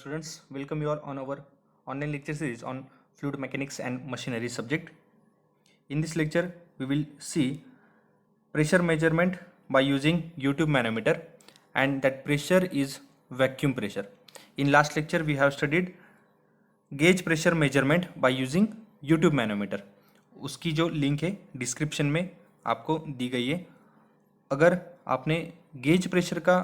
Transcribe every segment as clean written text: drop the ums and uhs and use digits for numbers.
Students, welcome you all on our online lecture series on fluid mechanics and machinery subject. In this lecture, we will see pressure measurement by using YouTube manometer, and that pressure is vacuum pressure. In last lecture, we have studied gauge pressure measurement by using YouTube manometer. उसकी जो link है description में आपको दी गई है. अगर आपने gauge pressure का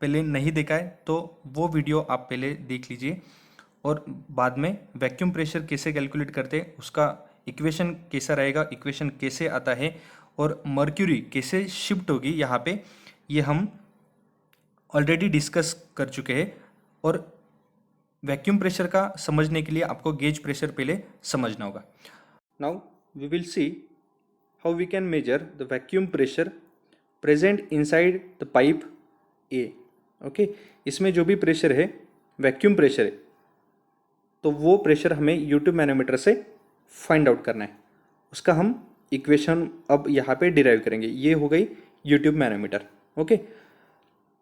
पहले नहीं देखा है तो वो वीडियो आप पहले देख लीजिए, और बाद में वैक्यूम प्रेशर कैसे कैलकुलेट करते हैं, उसका इक्वेशन कैसा रहेगा, इक्वेशन कैसे आता है और मर्क्यूरी कैसे शिफ्ट होगी यहाँ पे, ये हम ऑलरेडी डिस्कस कर चुके हैं. और वैक्यूम प्रेशर का समझने के लिए आपको गेज प्रेशर पहले समझना होगा. Now we will see how we can measure the vacuum pressure present inside the pipe A. Okay, इसमें जो भी प्रेशर है वैक्यूम प्रेशर है, तो वो प्रेशर हमें यूट्यूब मैनोमीटर से फाइंड आउट करना है. उसका हम इक्वेशन अब यहाँ पे डिराइव करेंगे. ये हो गई यूट्यूब मैनोमीटर. ओके,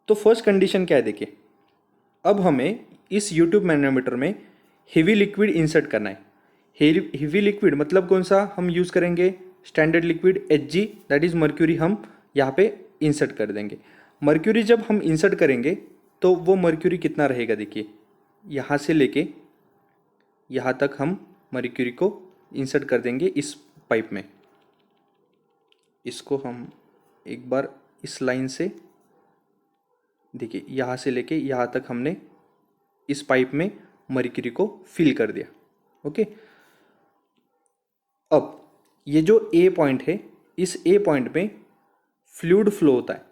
तो फर्स्ट कंडीशन क्या है देखिए, अब हमें इस यूट्यूब मैनोमीटर में हेवी लिक्विड इंसर्ट करना है. हेवी लिक्विड मतलब कौन सा हम यूज़ करेंगे, standard liquid Hg, that is mercury, हम यहाँ पे इंसर्ट कर देंगे. मर्क्यूरी जब हम इंसर्ट करेंगे तो वो मर्क्यूरी कितना रहेगा देखिए, यहाँ से लेके यहाँ तक हम मर्क्यूरी को इंसर्ट कर देंगे इस पाइप में. इसको हम एक बार इस लाइन से देखिए, यहाँ से लेके यहाँ तक हमने इस पाइप में मर्क्यूरी को फिल कर दिया. ओके, अब ये जो ए पॉइंट है, इस ए पॉइंट में फ्लूइड फ्लो होता है.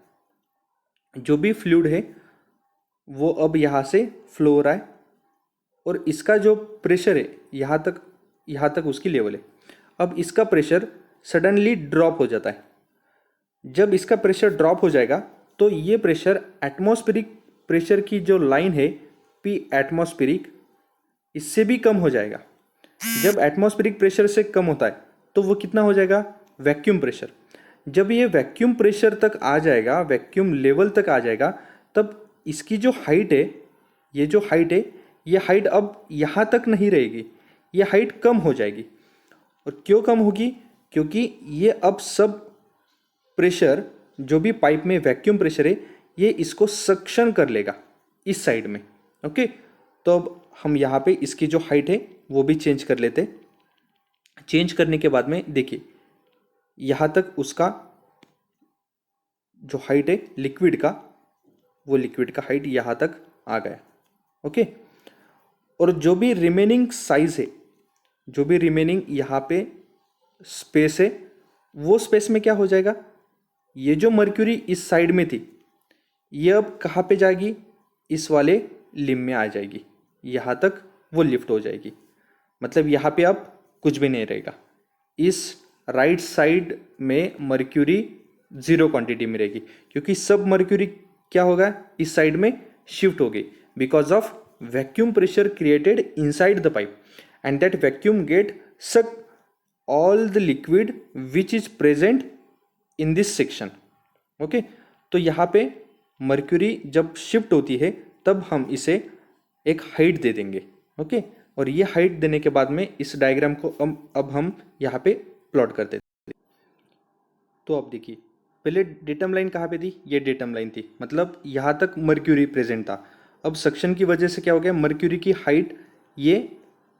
जो भी फ्लूइड है वो अब यहाँ से फ्लो हो रहा है, और इसका जो प्रेशर है यहाँ तक उसकी लेवल है. अब इसका प्रेशर सडनली ड्रॉप हो जाता है. जब इसका प्रेशर ड्रॉप हो जाएगा तो ये प्रेशर एटमॉस्फेरिक प्रेशर की जो लाइन है पी एटमॉस्फेरिक, इससे भी कम हो जाएगा. जब एटमॉस्फेरिक प्रेशर से कम होता है तो वो कितना हो जाएगा, वैक्यूम प्रेशर. जब ये वैक्यूम प्रेशर तक आ जाएगा, वैक्यूम लेवल तक आ जाएगा, तब इसकी जो हाइट है, ये जो हाइट है, ये हाइट अब यहाँ तक नहीं रहेगी, ये हाइट कम हो जाएगी. और क्यों कम होगी, क्योंकि ये अब सब प्रेशर जो भी पाइप में वैक्यूम प्रेशर है ये इसको सक्शन कर लेगा इस साइड में. ओके, तो अब हम यहाँ पे इसकी जो हाइट है वो भी चेंज कर लेते. चेंज करने के बाद में देखिए, यहाँ तक उसका जो हाइट है लिक्विड का, वो लिक्विड का हाइट यहाँ तक आ गया. ओके, और जो भी रिमेनिंग साइज है, जो भी रिमेनिंग यहाँ पे स्पेस है, वो स्पेस में क्या हो जाएगा, ये जो मर्क्यूरी इस साइड में थी ये अब कहाँ पे जाएगी, इस वाले लिम में आ जाएगी. यहाँ तक वो लिफ्ट हो जाएगी. मतलब यहाँ पे अब कुछ भी नहीं रहेगा. इस राइट साइड में मर्क्यूरी जीरो क्वांटिटी में रहेगी, क्योंकि सब मर्क्यूरी क्या होगा, इस साइड में शिफ्ट हो गई because of vacuum pressure created inside the pipe, and that vacuum get suck all the liquid which is present in this section. Okay, तो यहाँ पे मर्क्यूरी जब शिफ्ट होती है तब हम इसे एक हाइट दे देंगे. ओके, और ये हाइट देने के बाद में इस डायग्राम को अब हम यहाँ पे प्लॉट करते थे. तो अब देखिए, पहले डेटम लाइन कहाँ पे थी, ये डेटम लाइन थी, मतलब यहाँ तक मर्क्यूरी प्रेजेंट था. अब सक्शन की वजह से क्या हो गया, मर्क्यूरी की हाइट ये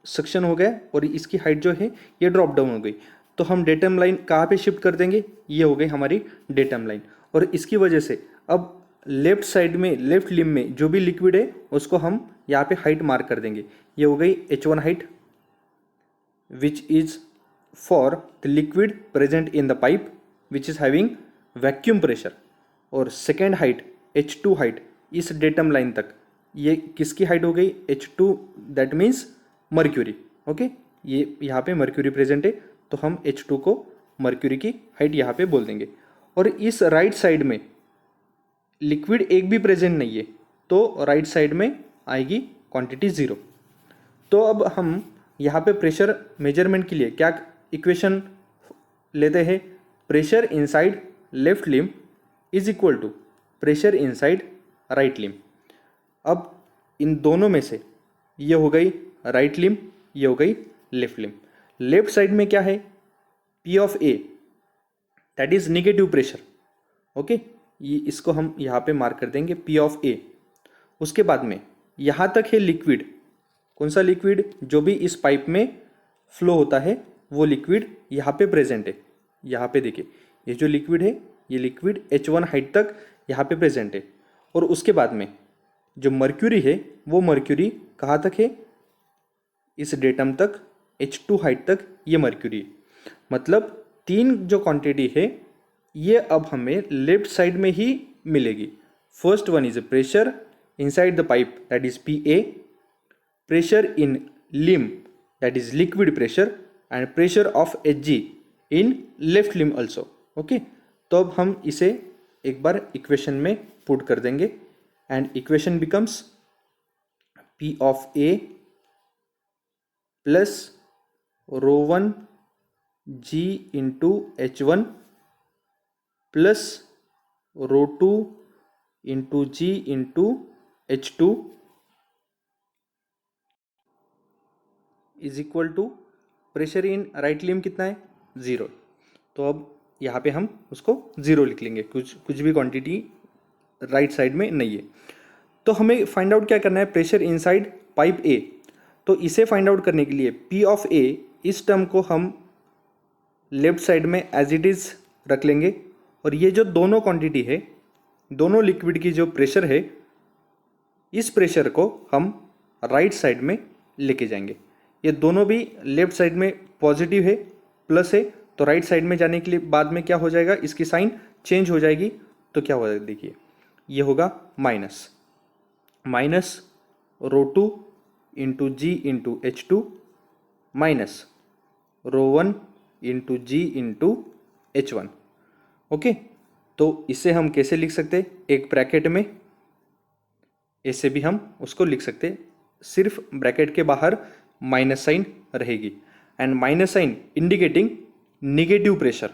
सक्शन हो गया और इसकी हाइट जो है ये ड्रॉप डाउन हो गई. तो हम डेटम लाइन कहाँ पे शिफ्ट कर देंगे, ये हो गई हमारी डेटम लाइन. और इसकी वजह से अब लेफ्ट साइड में, लेफ्ट लिम में जो भी लिक्विड है उसको हम यहाँ पे हाइट मार्क कर देंगे. ये हो गई H1 height which is for the liquid present in the pipe which is having vacuum pressure. और सेकेंड हाइट H2 हाइट इस डेटम लाइन तक, ये किसकी हाइट हो गई, H2, that means mercury. Okay, ये यहाँ पे मर्क्यूरी प्रेजेंट है तो हम H2 को मर्क्यूरी की हाइट यहाँ पे बोल देंगे. और इस राइट साइड में लिक्विड एक भी प्रेजेंट नहीं है, तो राइट साइड में आएगी क्वांटिटी ज़ीरो. तो अब हम यहाँ पे प्रेशर मेजरमेंट के लिए क्या इक्वेशन लेते हैं, pressure inside left limb is equal to pressure inside right limb. अब इन दोनों में से ये हो गई राइट लिम्ब, ये हो गई लेफ्ट लिम्ब। लेफ्ट साइड में क्या है, P of A that is negative pressure. Okay, ये इसको हम यहाँ पे मार्क कर देंगे P ऑफ A। उसके बाद में यहाँ तक है लिक्विड, कौन सा लिक्विड, जो भी इस पाइप में फ्लो होता है वो लिक्विड यहाँ पे प्रेजेंट है। यहाँ पे देखिए ये जो लिक्विड है, ये लिक्विड H1 हाइट तक यहाँ पे प्रेजेंट है। और उसके बाद में जो मर्क्यूरी है वो मर्क्यूरी कहाँ तक है, इस डेटम तक, H2 हाइट तक ये मर्क्यूरी है। मतलब तीन जो क्वांटिटी है ये अब हमें लेफ्ट साइड में ही मिलेगी। First one is pressure inside the pipe that is PA, pressure in limb that is liquid pressure and pressure of Hg in left limb also। Okay, तो अब हम इसे एक बार इक्वेशन में पुट कर देंगे and equation becomes P of A plus ρ1 G into H1 plus ρ2 into G into H2 is equal to pressure in right limb कितना है, 0। तो अब यहाँ पे हम उसको 0 लिख लेंगे, कुछ भी क्वांटिटी राइट साइड में नहीं है। तो हमें फाइंड आउट क्या करना है, प्रेशर इनसाइड पाइप A। तो इसे फाइंड आउट करने के लिए P ऑफ A, इस टर्म को हम लेफ्ट साइड में एज इट इज़ रख लेंगे। और ये जो दोनों क्वांटिटी है, दोनों लिक्विड की जो प्रेशर है, इस प्रेशर को हम राइट साइड में लेके जाएंगे। ये दोनों भी लेफ्ट साइड में पॉजिटिव है, प्लस है, तो राइट साइड में जाने के लिए बाद में क्या हो जाएगा, इसकी साइन चेंज हो जाएगी। तो क्या हो जाएगा, देखिए ये होगा minus ρ2 into G into H2 minus ρ1 into G into H1। Okay, तो इसे हम कैसे लिख सकते, एक ब्रैकेट में ऐसे भी हम उसको लिख सकते, सिर्फ ब्रैकेट के बाहर माइनस साइन रहेगी and minus sign indicating negative pressure.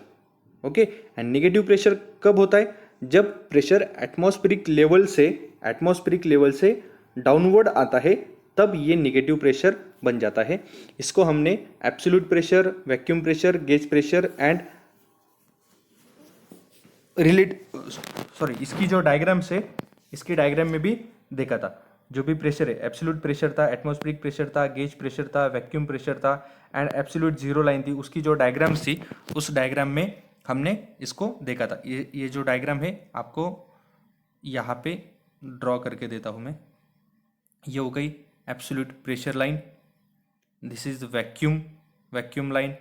Okay, and negative pressure कब होता है, जब प्रेशर एटमॉस्फेरिक लेवल से डाउनवर्ड आता है, तब ये निगेटिव प्रेशर बन जाता है। इसको हमने absolute pressure, vacuum pressure, gauge pressure and इसकी जो डायग्राम्स है, इसकी डायग्राम में भी देखा था। जो भी प्रेशर है, एब्सोल्यूट प्रेशर था, एटमॉस्फेरिक प्रेशर था, गेज प्रेशर था, वैक्यूम प्रेशर था एंड एब्सोल्यूट जीरो लाइन थी, उसकी जो डायग्राम्स थी उस डायग्राम में हमने इसको देखा था। ये जो डायग्राम है आपको यहाँ पे ड्रॉ करके देता हूँ मैं। ये हो गई absolute pressure line, this is vacuum line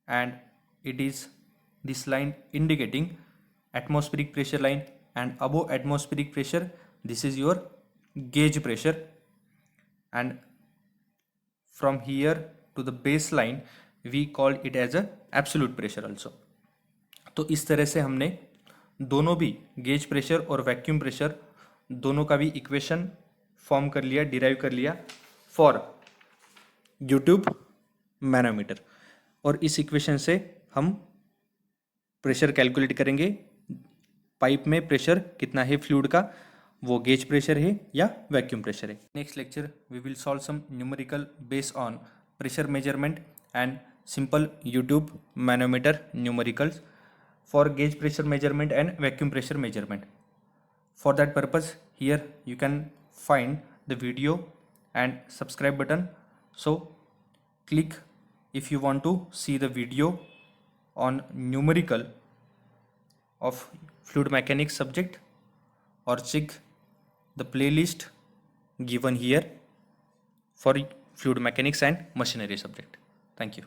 and it is this line indicating atmospheric pressure line, and above atmospheric pressure this is your gauge pressure, and from here to the baseline we call it as a absolute pressure also। तो इस तरह से हमने दोनों भी gauge pressure और vacuum pressure दोनों का भी इक्वेशन फॉर्म कर लिया, डिराइव कर लिया फॉर यूट्यूब मैनोमीटर। और इस इक्वेशन से हम प्रेशर कैलकुलेट करेंगे, पाइप में प्रेशर कितना है फ्लूइड का, वो गेज प्रेशर है या वैक्यूम प्रेशर है। Next lecture we will solve some numerical based on pressure measurement and simple U tube manometer numericals for gauge pressure measurement and vacuum pressure measurement. For that purpose here you can find the video and subscribe button, so click if you want to see the video on numerical of fluid mechanics subject, or check the playlist given here for fluid mechanics and machinery subject. Thank you.